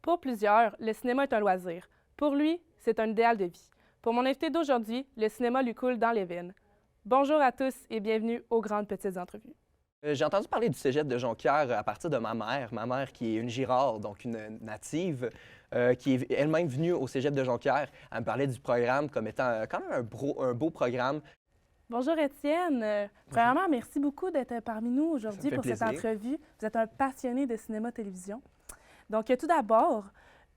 Pour plusieurs, le cinéma est un loisir. Pour lui, c'est un idéal de vie. Pour mon invité d'aujourd'hui, le cinéma lui coule dans les veines. Bonjour à tous et bienvenue aux Grandes Petites Entrevues. J'ai entendu parler du cégep de Jonquière à partir de ma mère qui est une Girard, donc une native, qui est elle-même venue au cégep de Jonquière. Elle me parlait du programme comme étant quand même un beau programme. Bonjour Étienne. Premièrement, merci beaucoup d'être parmi nous aujourd'hui fait pour cette plaisir. entrevue. Vous êtes un passionné de cinéma-télévision. Donc, tout d'abord,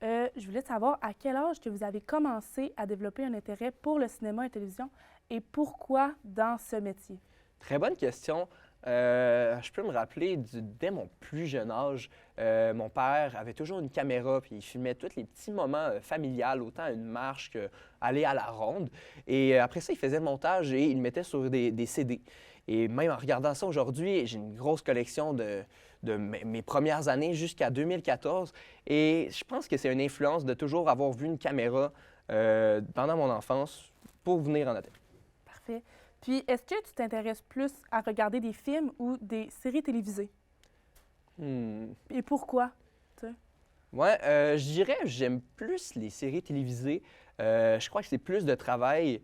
je voulais savoir à quel âge que vous avez commencé à développer un intérêt pour le cinéma et la télévision et pourquoi dans ce métier? Très bonne question. Je peux me rappeler dès mon plus jeune âge, mon père avait toujours une caméra puis il filmait tous les petits moments familiales, autant à une marche qu'aller à la ronde. Et après ça, il faisait le montage et il le mettait sur des CD. Et même en regardant ça aujourd'hui, j'ai une grosse collection de mes premières années jusqu'à 2014. Et je pense que c'est une influence de toujours avoir vu une caméra pendant mon enfance pour venir en tête. Parfait. Puis, est-ce que tu t'intéresses plus à regarder des films ou des séries télévisées? Et pourquoi? Ouais, je dirais que j'aime plus les séries télévisées. Je crois que c'est plus de travail,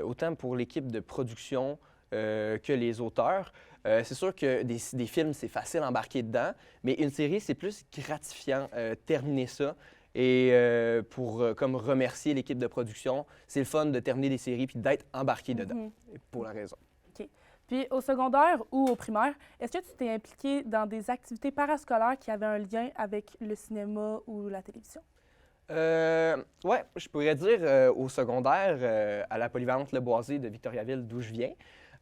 autant pour l'équipe de production que les auteurs. C'est sûr que des films, c'est facile d'embarquer dedans, mais une série, c'est plus gratifiant terminer ça. Et comme remercier l'équipe de production, c'est le fun de terminer des séries puis d'être embarqué dedans, pour la raison. OK. Puis, au secondaire ou au primaire, est-ce que tu t'es impliqué dans des activités parascolaires qui avaient un lien avec le cinéma ou la télévision? Ouais, je pourrais dire au secondaire, à la polyvalente Le Boisé de Victoriaville, d'où je viens,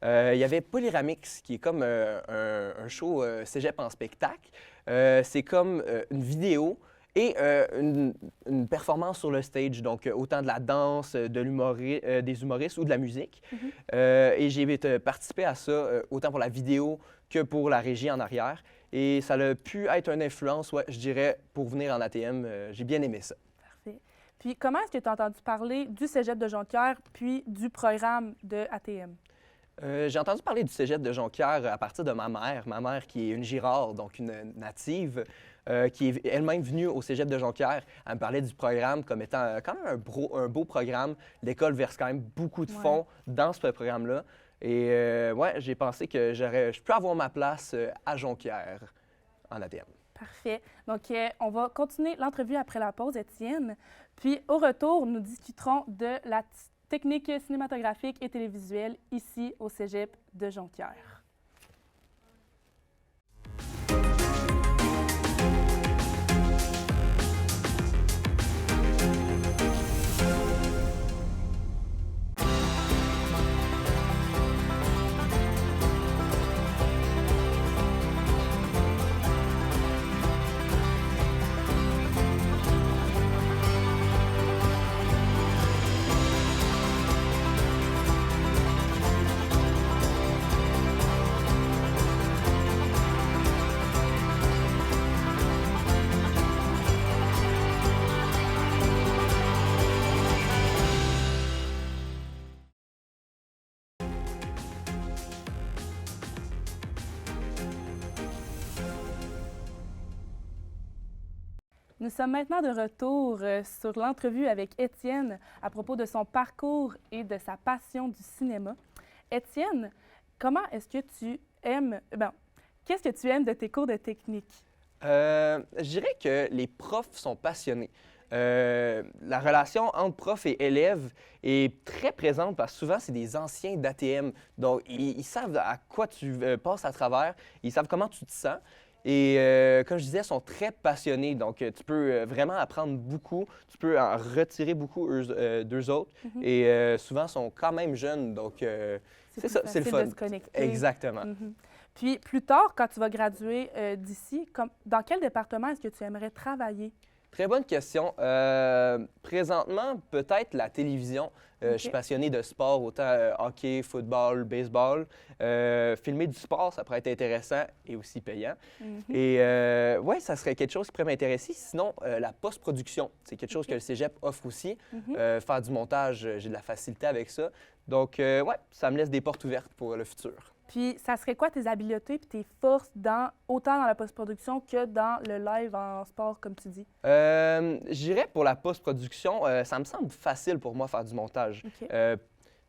il y avait Polyramix, qui est comme un show cégep en spectacle. C'est comme une vidéo et une performance sur le stage, donc autant de la danse, des humoristes ou de la musique. Et j'ai participé à ça autant pour la vidéo que pour la régie en arrière. Et ça a pu être une influence, ouais, je dirais, pour venir en ATM. J'ai bien aimé ça. Parfait. Puis, comment est-ce que tu as entendu parler du Cégep de Jonquière puis du programme de ATM? J'ai entendu parler du cégep de Jonquière à partir de ma mère qui est une Girard, donc une native, qui est elle-même venue au cégep de Jonquière. Elle me parlait du programme comme étant quand même un beau programme. L'école verse quand même beaucoup de fonds dans ce programme-là. Et ouais, j'ai pensé que je peux avoir ma place à Jonquière en ATM. Parfait. Donc, on va continuer l'entrevue après la pause, Étienne. Puis, au retour, nous discuterons de la technique cinématographique et télévisuelle ici au Cégep de Jonquière. Nous sommes maintenant de retour sur l'entrevue avec Étienne à propos de son parcours et de sa passion du cinéma. Étienne, comment est-ce que tu aimes, qu'est-ce que tu aimes de tes cours de technique? Je dirais que les profs sont passionnés. La relation entre prof et élève est très présente parce que souvent, c'est des anciens d'ATM. Donc, ils savent à quoi tu passes à travers, ils savent comment tu te sens. Et comme je disais, ils sont très passionnés. Donc, tu peux vraiment apprendre beaucoup. Tu peux en retirer beaucoup d'eux autres. Et souvent, ils sont quand même jeunes. Donc, c'est ça, c'est le fun. De se connecter. Exactement. Puis, plus tard, quand tu vas graduer d'ici, dans quel département est-ce que tu aimerais travailler? Très bonne question. Présentement, peut-être la télévision. Je suis passionné de sport, autant hockey, football, baseball. Filmer du sport, ça pourrait être intéressant et aussi payant. Et ouais, ça serait quelque chose qui pourrait m'intéresser. Sinon, la post-production, c'est quelque chose que le cégep offre aussi. Faire du montage, j'ai de la facilité avec ça. Donc, ouais, ça me laisse des portes ouvertes pour le futur. Puis, ça serait quoi tes habiletés et tes forces autant dans la post-production que dans le live en sport, comme tu dis? Je dirais pour la post-production, ça me semble facile pour moi faire du montage. OK.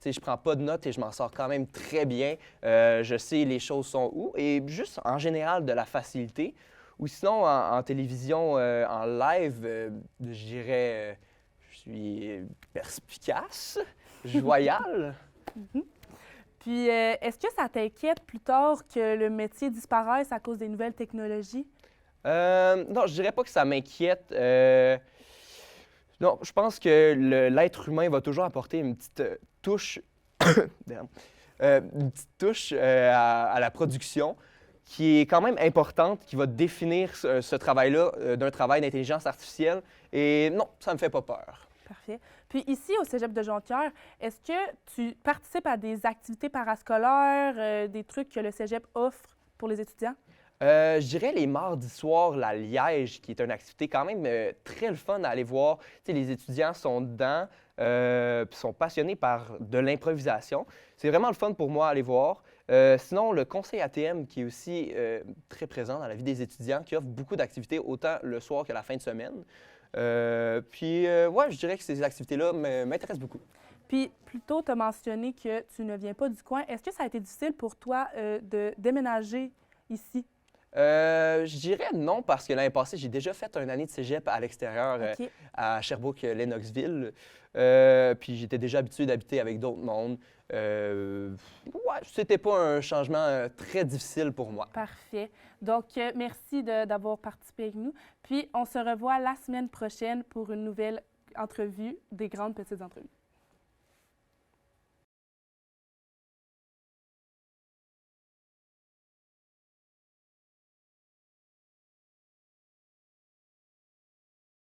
Je prends pas de notes et je m'en sors quand même très bien. Je sais les choses sont où et juste en général de la facilité. Ou sinon, en télévision, en live, je dirais, je suis perspicace, jovial. Mhm. Puis, est-ce que ça t'inquiète plus tard que le métier disparaisse à cause des nouvelles technologies? Non, je dirais pas que ça m'inquiète. Non, je pense que l'être humain va toujours apporter une petite touche, Damn. Une petite touche à la production qui est quand même importante, qui va définir ce travail-là d'un travail d'intelligence artificielle. Et non, ça me fait pas peur. Parfait. Puis ici, au Cégep de Jonquière, est-ce que tu participes à des activités parascolaires, des trucs que le Cégep offre pour les étudiants? Je dirais les mardis soirs, la Liège, qui est une activité quand même très le fun à aller voir. Tu sais, les étudiants sont dedans, puis sont passionnés par de l'improvisation. C'est vraiment le fun pour moi à aller voir. Sinon, le conseil ATM, qui est aussi très présent dans la vie des étudiants, qui offre beaucoup d'activités, autant le soir que la fin de semaine. Ouais, je dirais que ces activités-là m'intéressent beaucoup. Puis, plus tôt, tu as mentionné que tu ne viens pas du coin. Est-ce que ça a été difficile pour toi de déménager ici? Je dirais non, parce que l'année passée, j'ai déjà fait une année de cégep à l'extérieur, OK. à Sherbrooke-Lennoxville. Puis j'étais déjà habitué d'habiter avec d'autres mondes. Ouais, c'était pas un changement très difficile pour moi. Parfait. Donc, merci d'avoir participé avec nous. Puis, on se revoit la semaine prochaine pour une nouvelle entrevue, des grandes petites entrevues.